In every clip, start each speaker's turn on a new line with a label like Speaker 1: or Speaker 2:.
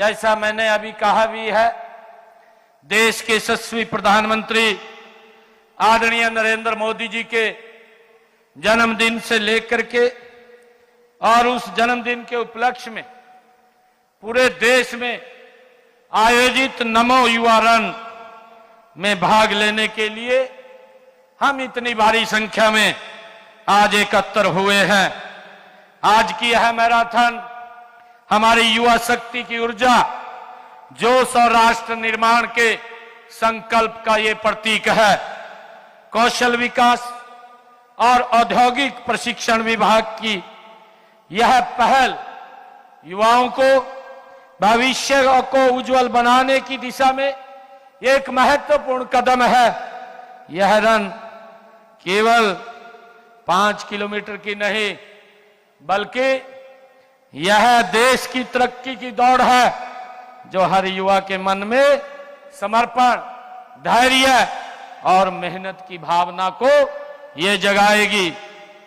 Speaker 1: जैसा मैंने अभी कहा भी है, देश के यशस्वी प्रधानमंत्री आदरणीय नरेंद्र मोदी जी के जन्मदिन से लेकर के और उस जन्मदिन के उपलक्ष्य में पूरे देश में आयोजित नमो युवा रन में भाग लेने के लिए हम इतनी भारी संख्या में आज एकत्र हुए हैं। आज की यह मैराथन हमारी युवा शक्ति की ऊर्जा, जोश और राष्ट्र निर्माण के संकल्प का ये प्रतीक है। कौशल विकास और औद्योगिक प्रशिक्षण विभाग की यह पहल युवाओं को भविष्य को उज्जवल बनाने की दिशा में एक महत्वपूर्ण कदम है। यह रन केवल 5 किलोमीटर की नहीं, बल्कि यह देश की तरक्की की दौड़ है, जो हर युवा के मन में समर्पण, धैर्य और मेहनत की भावना को ये जगाएगी।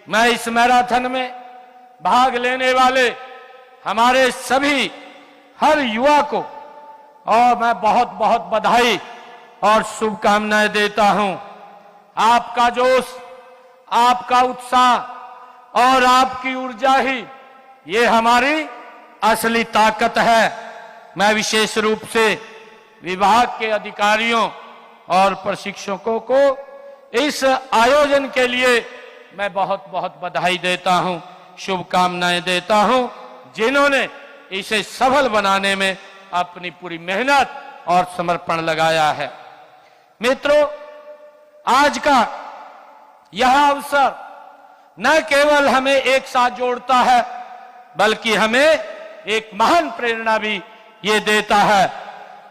Speaker 1: मैं इस मैराथन में भाग लेने वाले हमारे सभी हर युवा को और मैं बहुत बहुत बधाई और शुभकामनाएं देता हूं। आपका जोश, आपका उत्साह और आपकी ऊर्जा ही ये हमारी असली ताकत है। मैं विशेष रूप से विभाग के अधिकारियों और प्रशिक्षकों को इस आयोजन के लिए मैं बहुत बहुत बधाई देता हूं, शुभकामनाएं देता हूं, जिन्होंने इसे सफल बनाने में अपनी पूरी मेहनत और समर्पण लगाया है। मित्रों, आज का यह अवसर न केवल हमें एक साथ जोड़ता है, बल्कि हमें एक महान प्रेरणा भी ये देता है।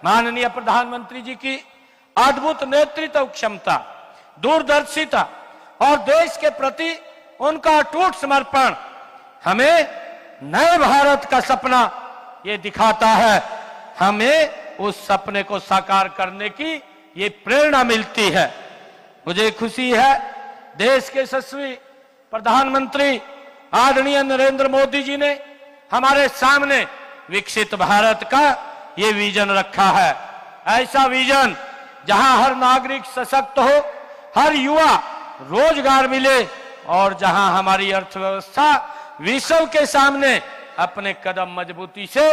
Speaker 1: माननीय प्रधानमंत्री जी की अद्भुत नेतृत्व क्षमता, दूरदर्शिता और देश के प्रति उनका अटूट समर्पण हमें नए भारत का सपना ये दिखाता है। हमें उस सपने को साकार करने की ये प्रेरणा मिलती है। मुझे खुशी है, देश के यशस्वी प्रधानमंत्री आदरणीय नरेंद्र मोदी जी ने हमारे सामने विकसित भारत का ये विजन रखा है। ऐसा विजन जहां हर नागरिक सशक्त हो, हर युवा रोजगार मिले और जहां हमारी अर्थव्यवस्था विश्व के सामने अपने कदम मजबूती से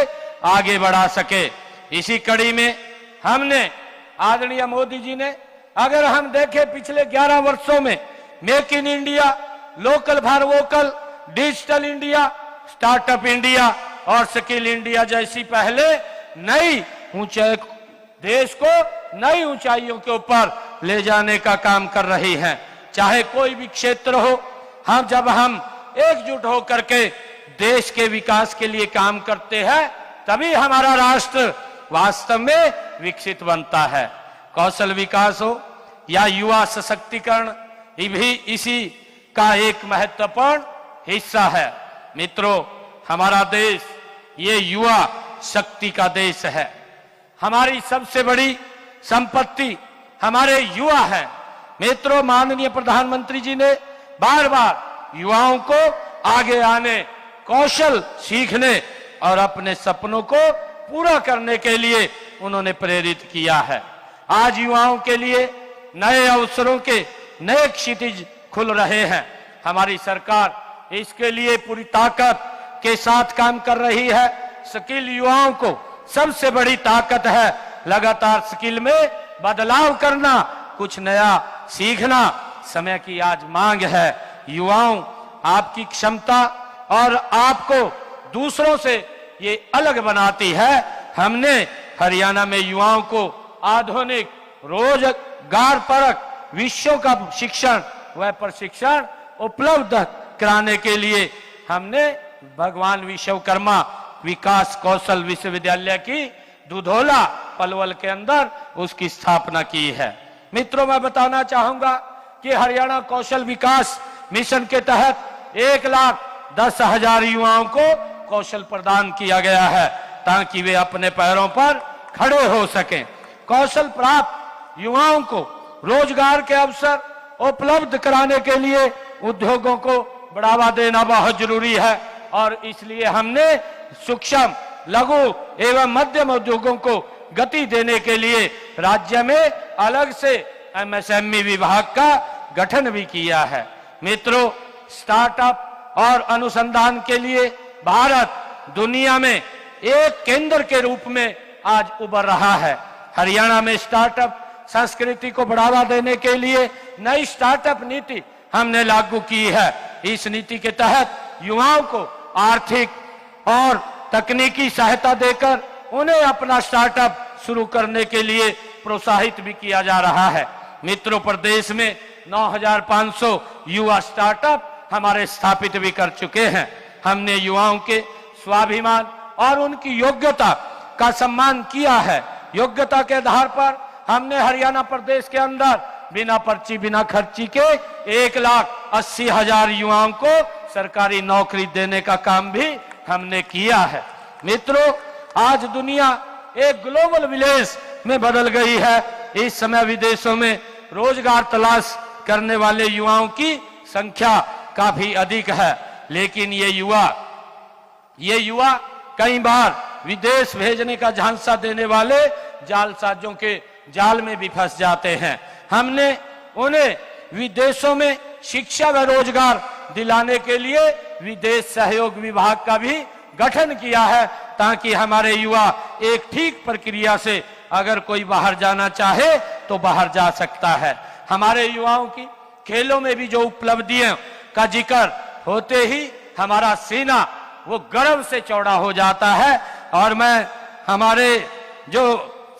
Speaker 1: आगे बढ़ा सके। इसी कड़ी में हमने आदरणीय मोदी जी ने, अगर हम देखें पिछले 11 वर्षों में make in India, local for vocal, digital India, startup India और स्किल इंडिया जैसी पहले नई ऊंचाई, देश को नई ऊंचाइयों के ऊपर ले जाने का काम कर रही हैं। चाहे कोई भी क्षेत्र हो, जब हम एकजुट होकर के देश के विकास के लिए काम करते हैं, तभी हमारा राष्ट्र वास्तव में विकसित बनता है। कौशल विकास हो या युवा सशक्तिकरण, ये भी इसी का एक महत्वपूर्ण हिस्सा है। मित्रों, हमारा देश ये युवा शक्ति का देश है। हमारी सबसे बड़ी संपत्ति हमारे युवा है। मित्रों, माननीय प्रधानमंत्री जी ने बार बार युवाओं को आगे आने, कौशल सीखने और अपने सपनों को पूरा करने के लिए उन्होंने प्रेरित किया है। आज युवाओं के लिए नए अवसरों के नए क्षितिज खुल रहे हैं। हमारी सरकार इसके लिए पूरी ताकत के साथ काम कर रही है। स्किल युवाओं को सबसे बड़ी ताकत है। लगातार स्किल में बदलाव करना, कुछ नया सीखना समय की आज मांग है। युवाओं, आपकी क्षमता और आपको दूसरों से ये अलग बनाती है। हमने हरियाणा में युवाओं को आधुनिक रोजगार परक विषयों का शिक्षण व प्रशिक्षण उपलब्ध कराने के लिए हमने भगवान विश्वकर्मा विकास कौशल विश्वविद्यालय की दुधौला पलवल के अंदर उसकी स्थापना की है। मित्रों, मैं बताना चाहूंगा कि हरियाणा कौशल विकास मिशन के तहत 1,10,000 युवाओं को कौशल प्रदान किया गया है, ताकि वे अपने पैरों पर खड़े हो सकें। कौशल प्राप्त युवाओं को रोजगार के अवसर उपलब्ध कराने के लिए उद्योगों को बढ़ावा देना बहुत जरूरी है और इसलिए हमने सूक्ष्म लघु एवं मध्यम उद्योगों को गति देने के लिए राज्य में अलग से एमएसएमई विभाग का गठन भी किया है। मित्रों, स्टार्टअप और अनुसंधान के लिए भारत दुनिया में एक केंद्र के रूप में आज उभर रहा है। हरियाणा में स्टार्टअप संस्कृति को बढ़ावा देने के लिए नई स्टार्टअप नीति हमने लागू की है। इस नीति के तहत युवाओं को आर्थिक और तकनीकी सहायता देकर उन्हें अपना स्टार्टअप शुरू करने के लिए प्रोत्साहित भी किया जा रहा है। मित्रों, प्रदेश में 9,500 युवा स्टार्टअप हमारे स्थापित भी कर चुके हैं। हमने युवाओं के स्वाभिमान और उनकी योग्यता का सम्मान किया है। योग्यता के आधार पर हमने हरियाणा प्रदेश के अंदर बिना पर्ची बिना खर्ची के 1,80,000 युवाओं को सरकारी नौकरी देने का काम भी हमने किया है। मित्रों, आज दुनिया एक ग्लोबल विलेज में बदल गई है। इस समय विदेशों में रोजगार तलाश करने वाले युवाओं की संख्या काफी अधिक है, लेकिन ये युवा कई बार विदेश भेजने का झांसा देने वाले जालसाजों के जाल में भी फंस जाते हैं। हमने उन्हें विदेशों में शिक्षा व रोजगार दिलाने के लिए विदेश सहयोग विभाग का भी गठन किया है, ताकि हमारे युवा एक ठीक प्रक्रिया से अगर कोई बाहर जाना चाहे तो बाहर जा सकता है। हमारे युवाओं की खेलों में भी जो उपलब्धियों का जिक्र होते ही हमारा सीना वो गर्व से चौड़ा हो जाता है। और मैं हमारे जो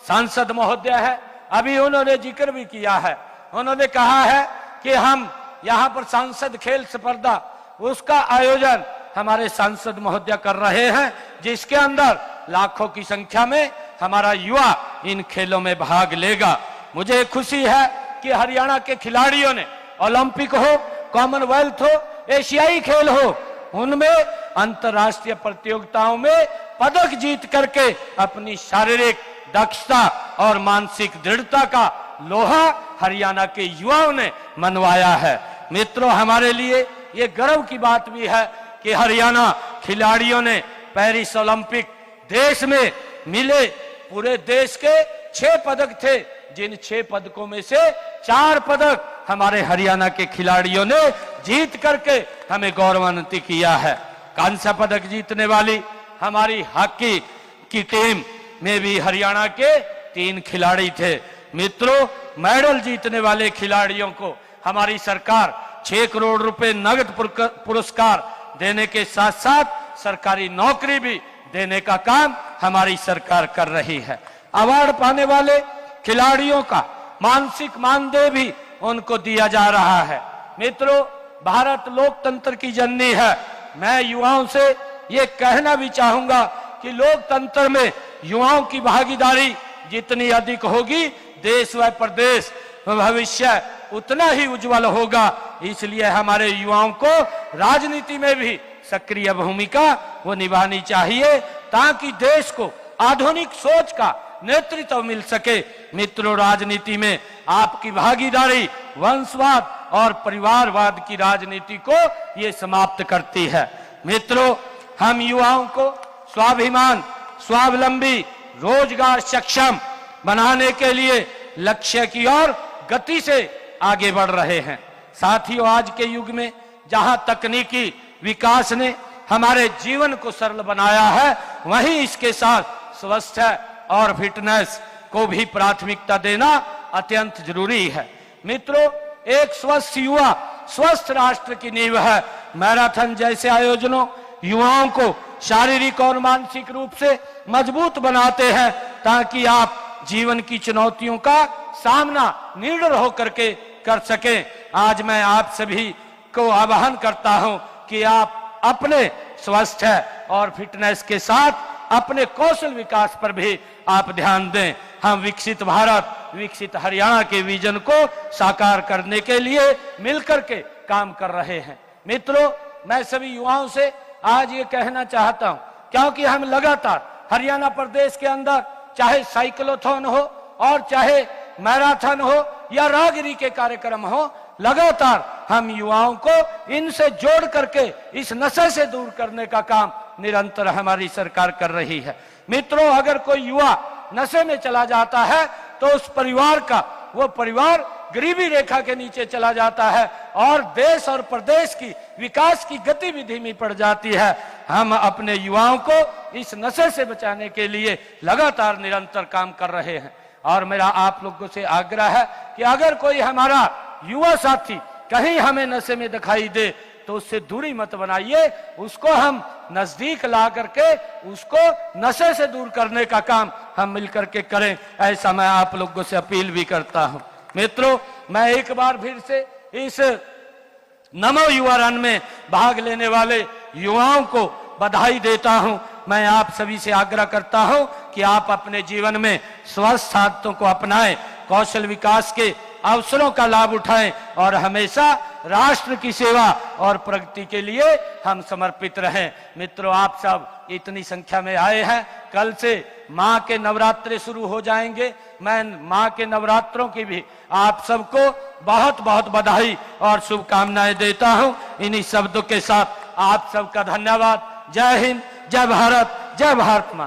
Speaker 1: सांसद महोदय है, अभी उन्होंने जिक्र भी किया है। उन्होंने कहा है कि हम यहाँ पर सांसद खेल स्पर्धा उसका आयोजन हमारे सांसद महोदय कर रहे हैं, जिसके अंदर लाखों की संख्या में हमारा युवा इन खेलों में भाग लेगा। मुझे खुशी है कि हरियाणा के खिलाड़ियों ने ओलंपिक हो, कॉमनवेल्थ हो, एशियाई खेल हो, उनमें अंतर्राष्ट्रीय प्रतियोगिताओं में पदक जीत करके अपनी शारीरिक दक्षता और मानसिक दृढ़ता का लोहा हरियाणा के युवाओं ने मनवाया है। मित्रों, हमारे लिए ये गर्व की बात भी है कि हरियाणा खिलाड़ियों ने पेरिस ओलंपिक देश में मिले पूरे देश के 6 पदक थे, जिन 6 पदकों में से 4 पदक हमारे हरियाणा के खिलाड़ियों ने जीत करके हमें गौरवान्वित किया है। कांस्य पदक जीतने वाली हमारी हॉकी की टीम में भी हरियाणा के 3 खिलाड़ी थे। मित्रों, मेडल जीतने वाले खिलाड़ियों को हमारी सरकार 6 करोड़ रुपए नगद पुरस्कार देने के साथ साथ सरकारी नौकरी भी देने का काम हमारी सरकार कर रही है। अवार्ड पाने वाले खिलाड़ियों का मानसिक मानदेय भी उनको दिया जा रहा है। मित्रों, भारत लोकतंत्र की जननी है। मैं युवाओं से ये कहना भी चाहूंगा कि लोकतंत्र में युवाओं की भागीदारी जितनी अधिक होगी, देश व प्रदेश भविष्य उतना ही उज्जवल होगा। इसलिए हमारे युवाओं को राजनीति में भी सक्रिय भूमिका वो निभानी चाहिए, ताकि देश को आधुनिक सोच का नेतृत्व मिल सके। मित्रों, राजनीति में आपकी भागीदारी वंशवाद और परिवारवाद की राजनीति को ये समाप्त करती है। मित्रों, हम युवाओं को स्वाभिमान, स्वावलंबी, रोजगार सक्षम बनाने के लिए लक्ष्य की ओर गति से आगे बढ़ रहे हैं। साथियों, आज के युग में जहां तकनीकी विकास ने हमारे जीवन को सरल बनाया है, वहीं इसके साथ स्वास्थ्य और फिटनेस को भी प्राथमिकता देना अत्यंत जरूरी है। मित्रों, एक स्वस्थ युवा स्वस्थ राष्ट्र की नींव है। मैराथन जैसे आयोजनों युवाओं को शारीरिक और मानसिक रूप से मजबूत बनाते हैं, ताकि आप जीवन की चुनौतियों का सामना निडर होकर के कर सकें। आज मैं आप सभी को आह्वान करता हूं कि आप अपने स्वास्थ्य और फिटनेस के साथ अपने कौशल विकास पर भी आप ध्यान दें। हम विकसित भारत, विकसित हरियाणा के विजन को साकार करने के लिए मिलकर के काम कर रहे हैं। मित्रों, मैं सभी युवाओं से आज ये कहना चाहता हूं, क्योंकि हम लगातार हरियाणा प्रदेश के अंदर चाहे साइक्लोथॉन हो और चाहे मैराथन हो या राहगिरी के कार्यक्रम हो, लगातार हम युवाओं को इनसे जोड़ करके इस नशे से दूर करने का काम निरंतर हमारी सरकार कर रही है। मित्रों, अगर कोई युवा नशे में चला जाता है तो उस परिवार का, वो परिवार गरीबी रेखा के नीचे चला जाता है और देश और प्रदेश की विकास की गतिविधि में पड़ जाती है। हम अपने युवाओं को इस नशे से बचाने के लिए लगातार निरंतर काम कर रहे हैं और मेरा आप लोगों से आग्रह है कि अगर कोई हमारा युवा साथी कहीं हमें नशे में दिखाई दे तो उससे दूरी मत बनाइए, उसको हम नजदीक ला करके उसको नशे से दूर करने का काम हम मिलकर के करें, ऐसा मैं आप लोगों से अपील भी करता हूं। मित्रों, मैं एक बार फिर से इस नमो युवा रन में भाग लेने वाले युवाओं को बधाई देता हूं। मैं आप सभी से आग्रह करता हूं कि आप अपने जीवन में स्वस्थ आदतों को अपनाएं, कौशल विकास के अवसरों का लाभ उठाएं और हमेशा राष्ट्र की सेवा और प्रगति के लिए हम समर्पित रहें। मित्रों, आप सब इतनी संख्या में आए हैं, कल से मां के नवरात्रे शुरू हो जाएंगे। मैं मां के नवरात्रों की भी आप सबको बहुत बहुत बधाई और शुभकामनाएं देता हूं। इन्हीं शब्दों के साथ आप सबका धन्यवाद। जय हिंद, जय भारत, जय भारत मां।